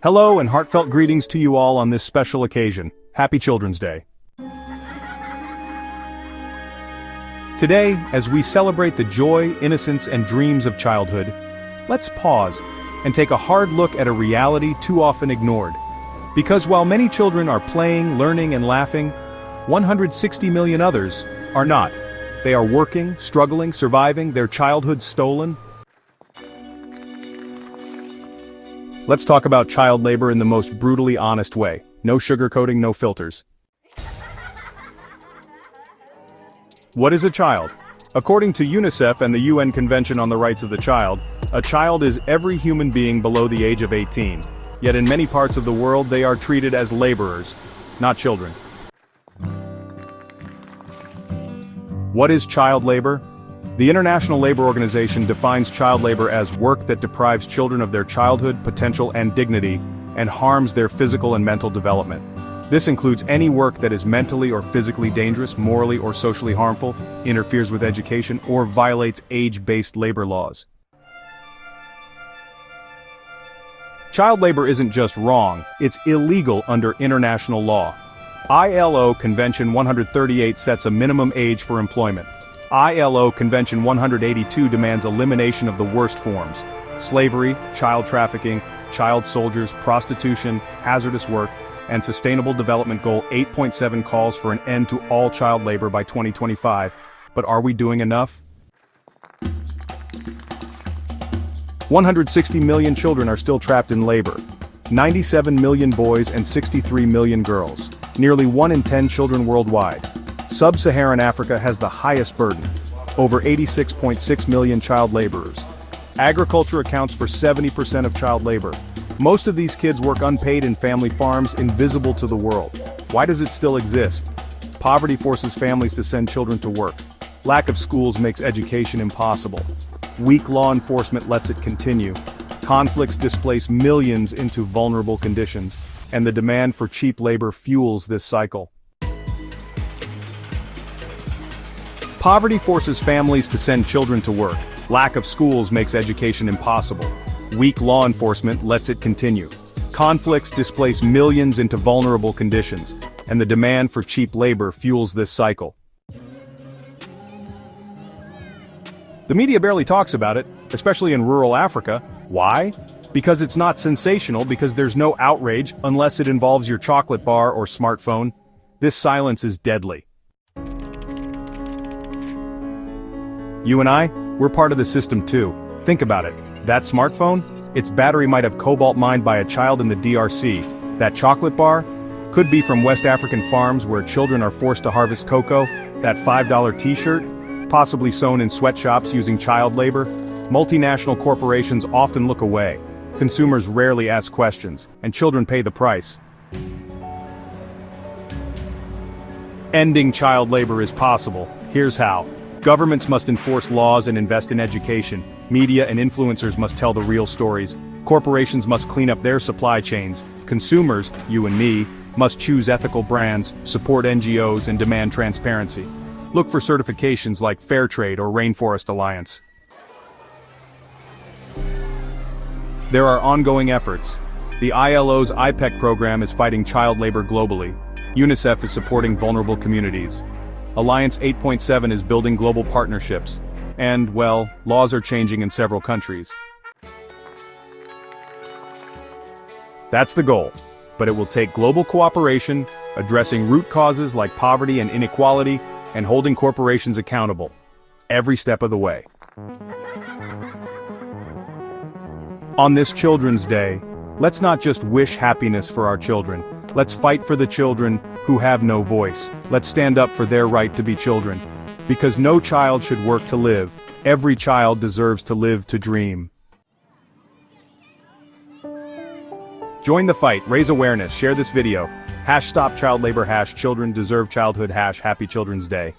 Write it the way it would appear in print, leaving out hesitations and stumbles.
Hello and heartfelt greetings to you all on this special occasion. Happy Children's Day. Today, as we celebrate the joy, innocence, and dreams of childhood, let's pause and take a hard look at a reality too often ignored. Because while many children are playing, learning, and laughing, 160 million others are not. They are working, struggling, surviving, their childhood stolen. Let's talk about child labor in the most brutally honest way. No sugarcoating, no filters. What is a child? According to UNICEF and the UN Convention on the Rights of the Child, a child is every human being below the age of 18. Yet in many parts of the world they are treated as laborers, not children. What is child labor? The International Labor Organization defines child labor as work that deprives children of their childhood, potential, and dignity, and harms their physical and mental development. This includes any work that is mentally or physically dangerous, morally or socially harmful, interferes with education, or violates age-based labor laws. Child labor isn't just wrong, it's illegal under international law. ILO Convention 138 sets a minimum age for employment. ILO Convention 182 demands elimination of the worst forms: slavery, child trafficking, child soldiers, prostitution, hazardous work, and Sustainable Development Goal 8.7 calls for an end to all child labor by 2025. But are we doing enough? 160 million children are still trapped in labor. 97 million boys and 63 million girls. Nearly 1 in 10 children worldwide. Sub-Saharan Africa has the highest burden, over 86.6 million child laborers. Agriculture accounts for 70% of child labor. Most of these kids work unpaid in family farms, invisible to the world. Why does it still exist? Poverty forces families to send children to work. Lack of schools makes education impossible. Weak law enforcement lets it continue. Conflicts displace millions into vulnerable conditions, and the demand for cheap labor fuels this cycle. Poverty forces families to send children to work. Lack of schools makes education impossible. Weak law enforcement lets it continue. Conflicts displace millions into vulnerable conditions, and the demand for cheap labor fuels this cycle. The media barely talks about it, especially in rural Africa. Why? Because it's not sensational, because there's no outrage unless it involves your chocolate bar or smartphone. This silence is deadly. You and I, we're part of the system too. Think about it. That smartphone? Its battery might have cobalt mined by a child in the DRC. That chocolate bar? Could be from West African farms where children are forced to harvest cocoa. That $5 t-shirt? Possibly sewn in sweatshops using child labor. Multinational corporations often look away. Consumers rarely ask questions, and children pay the price. Ending child labor is possible. Here's how. Governments must enforce laws and invest in education. Media and influencers must tell the real stories. Corporations must clean up their supply chains. Consumers, you and me, must choose ethical brands, support NGOs, and demand transparency. Look for certifications like Fairtrade or Rainforest Alliance. There are ongoing efforts. The ILO's IPEC program is fighting child labor globally. UNICEF is supporting vulnerable communities. Alliance 8.7 is building global partnerships. And, well, laws are changing in several countries. That's the goal. But it will take global cooperation, addressing root causes like poverty and inequality, and holding corporations accountable. Every step of the way. On this Children's Day, let's not just wish happiness for our children. Let's fight for the children who have no voice. Let's stand up for their right to be children. Because no child should work to live. Every child deserves to live to dream. Join the fight, raise awareness, share this video. #StopChildLabor, #Children Deserve Childhood, #Happy Children's Day.